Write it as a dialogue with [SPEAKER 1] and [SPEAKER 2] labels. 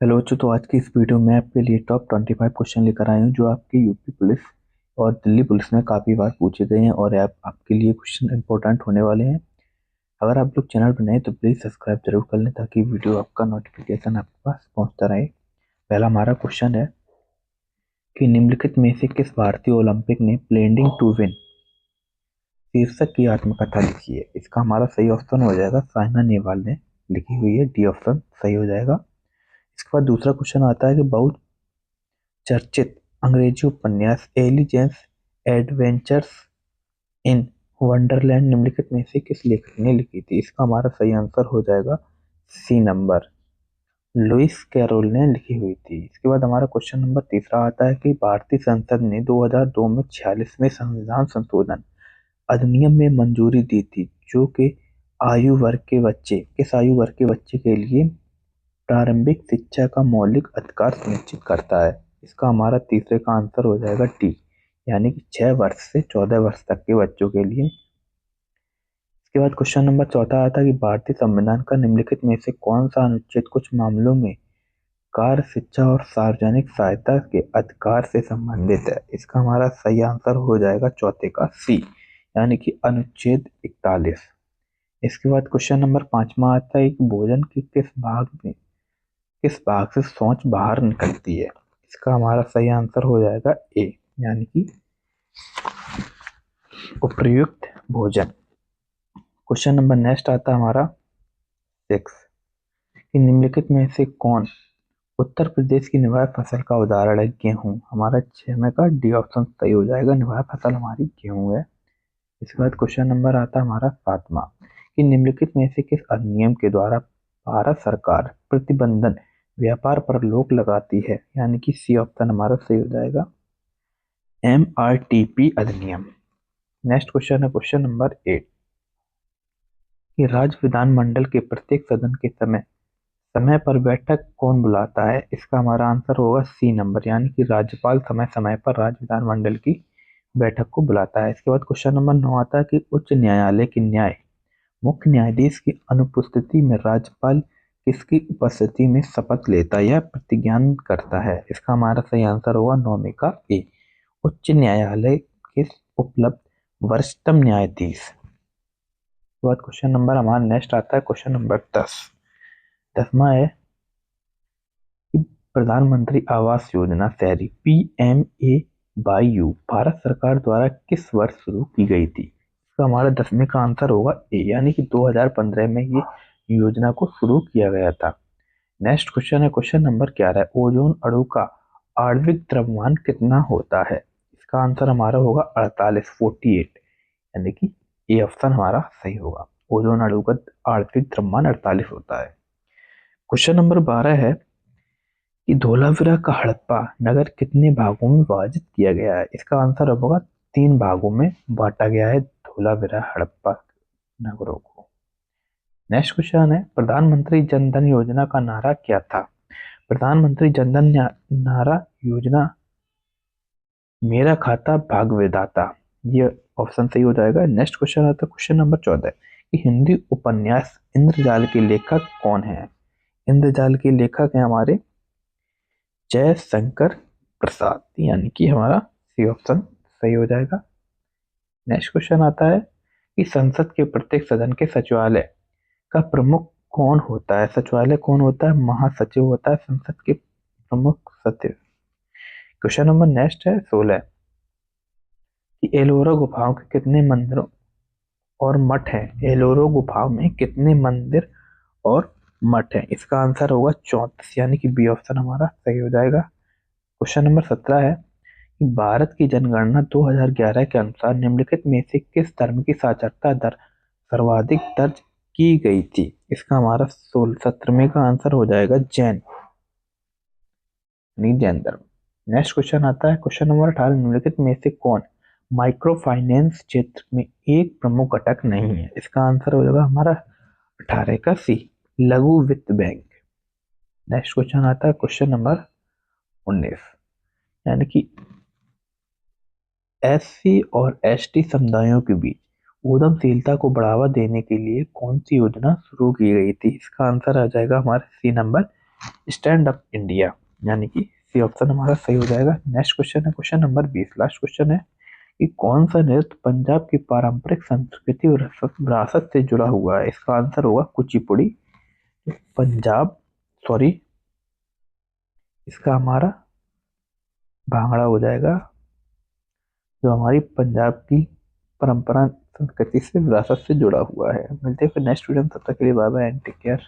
[SPEAKER 1] Hello बच्चों। तो आज की इस वीडियो में आपके लिए टॉप 25 क्वेश्चन लेकर आए हूँ जो आपके यूपी पुलिस और दिल्ली पुलिस में काफ़ी बार पूछे गए हैं और आपके लिए क्वेश्चन इंपॉर्टेंट होने वाले हैं। अगर आप लोग चैनल पर नए तो प्लीज़ सब्सक्राइब जरूर कर लें ताकि वीडियो आपका नोटिफिकेशन आपके पास पहुंचता रहे। पहला हमारा क्वेश्चन है कि निम्नलिखित में से किस भारतीय ओलंपिक ने प्लेडिंग टू विन शीर्षक की आत्मकथा लिखी है। इसका हमारा सही ऑप्शन हो जाएगा साइना नेहवाल ने लिखी हुई है। डी ऑप्शन सही हो जाएगा। इसके बाद दूसरा क्वेश्चन आता है कि बहुत चर्चित अंग्रेजी उपन्यास एलिजेंस एडवेंचर्स इन वंडरलैंड निम्नलिखित में से किस लेखक ने लिखी थी। इसका हमारा सही आंसर हो जाएगा सी नंबर, लुइस कैरोल ने लिखी हुई थी। इसके बाद हमारा क्वेश्चन नंबर तीसरा आता है कि भारतीय संसद ने 2002 में 46वें संविधान संशोधन अधिनियम में मंजूरी दी थी जो कि किस आयु वर्ग के बच्चे के लिए प्रारंभिक शिक्षा का मौलिक अधिकार सुनिश्चित करता है। इसका हमारा तीसरे का आंसर हो जाएगा डी, यानी कि 6 वर्ष से 14 वर्ष तक के बच्चों के लिए। इसके बाद क्वेश्चन नंबर चौथा आता है कि भारतीय संविधान का निम्नलिखित में से कौन सा अनुच्छेद कुछ मामलों में कार्य शिक्षा और सार्वजनिक सहायता के अधिकार से संबंधित है। इसका हमारा सही आंसर हो जाएगा चौथे का सी, यानी कि अनुच्छेद 41। इसके बाद क्वेश्चन नंबर पांचवा आता है कि भोजन के किस भाग से सोच बाहर निकलती है। इसका हमारा सही आंसर हो जाएगा ए, यानी कि उपर्युक्त भोजन। क्वेश्चन नंबर नेक्स्ट आता है हमारा 6 कि निम्नलिखित में से कौन उत्तर प्रदेश की निवाय फसल का उदाहरण है। गेहूं। हमारा 6 में का डी ऑप्शन सही हो जाएगा, निवाय फसल हमारी गेहूं है। इसके बाद क्वेश्चन नंबर आता है हमारा 7वां कि निम्नलिखित में से किस अधिनियम के द्वारा भारत सरकार प्रतिबंधन व्यापार पर रोक लगाती है, यानी कि सी ऑप्शन हमारा सही हो जाएगा, MRTP अधिनियम। नेक्स्ट क्वेश्चन है क्वेश्चन नंबर 8 कि राज्य विधानमंडल के प्रत्येक सदन के समय समय पर बैठक कौन बुलाता है। इसका हमारा आंसर होगा सी नंबर, यानी कि राज्यपाल समय समय पर राज्य विधानमंडल की बैठक को बुलाता है। इसके बाद क्वेश्चन नंबर 9 आता है कि उच्च न्यायालय के मुख्य न्यायाधीश की अनुपस्थिति में राज्यपाल किसकी उपस्थिति में शपथ लेता या प्रतिज्ञान करता है। इसका हमारा सही आंसर होगा 9 का ए, उच्च न्यायालय के उपलब्ध वरिष्ठतम न्यायाधीश। उसके बाद क्वेश्चन नंबर हमारा नेक्स्ट आता है क्वेश्चन नंबर 10वां है कि प्रधानमंत्री आवास योजना शहरी PMAYU भारत सरकार द्वारा किस वर्ष शुरू की गई थी। इसका हमारा 10वें का आंसर होगा ए, यानी कि 2015 में ये योजना को शुरू किया गया था। नेक्स्ट क्वेश्चन है क्वेश्चन नंबर 11, ओजोन अणु का आणविक द्रव्यमान कितना होता है। इसका आंसर हमारा होगा 48, यानी कि ये ऑप्शन हमारा सही होगा। ओजोन अणु का आणविक द्रव्यमान 48 होता है। क्वेश्चन नंबर 12 है कि धोलावीरा का हड़प्पा नगर कितने भागों में विभाजित किया गया है। इसका आंसर होगा 3 भागों में बांटा गया है धोलावीरा हड़प्पा नगरों को। नेक्स्ट क्वेश्चन है प्रधानमंत्री जन धन योजना का नारा क्या था। प्रधानमंत्री जन धन नारा योजना मेरा खाता भाग्यविधाता, ये ऑप्शन सही हो जाएगा। नेक्स्ट क्वेश्चन आता है क्वेश्चन नंबर 14 कि हिंदी उपन्यास इंद्रजाल के लेखक कौन है। इंद्रजाल के लेखक हैं हमारे जयशंकर प्रसाद, यानी कि हमारा सी ऑप्शन सही हो जाएगा। नेक्स्ट क्वेश्चन आता है कि संसद के प्रत्येक सदन के सचिवालय का प्रमुख कौन होता है। सचिवालय कौन होता है, महासचिव होता है संसद के प्रमुख सचिव। क्वेश्चन नंबर नेक्स्ट है 16 कि एलोरा गुफाओं के कितने मंदिरों और मठ हैं। एलोरा गुफाओं में कितने मंदिर और मठ हैं। इसका आंसर होगा 34, यानी कि बी ऑप्शन हमारा सही हो जाएगा। क्वेश्चन नंबर 17 है कि भारत की जनगणना 2011 के अनुसार निम्नलिखित में से किस धर्म की साक्षरता दर सर्वाधिक दर्ज की गई थी। इसका हमारा 17वें का आंसर हो जाएगा जैन धर्म। नेक्स्ट क्वेश्चन आता है क्वेश्चन नंबर 18, निम्नलिखित में से कौन माइक्रो फाइनेंस क्षेत्र में एक प्रमुख घटक नहीं है। इसका आंसर हो जाएगा हमारा 18 का सी, लघु वित्त बैंक। नेक्स्ट क्वेश्चन आता है क्वेश्चन नंबर 19, यानी कि SC और ST समुदायों के बीच उद्यमशीलता को बढ़ावा देने के लिए कौन सी योजना शुरू की गई थी। इसका आंसर आ जाएगा हमारा C number, stand up India, यानी कि सी ऑप्शन हमारा सही हो जाएगा। नेक्स्ट क्वेश्चन है क्वेश्चन नंबर 20, लास्ट क्वेश्चन है कि कौन सा नृत्य पंजाब की पारंपरिक संस्कृति और विरासत से जुड़ा हुआ है? इसका आंसर होगा कुचिपुड़ी। पंजाब, सॉरी, इसका हमारा भांगड़ा हो जाएगा, जो हमारी पंजाब की परंपरा संस्कृति से विरासत से जुड़ा हुआ है। मिलते हैं फिर नेक्स्ट वीडियो में, तब तक के लिए bye bye and take care.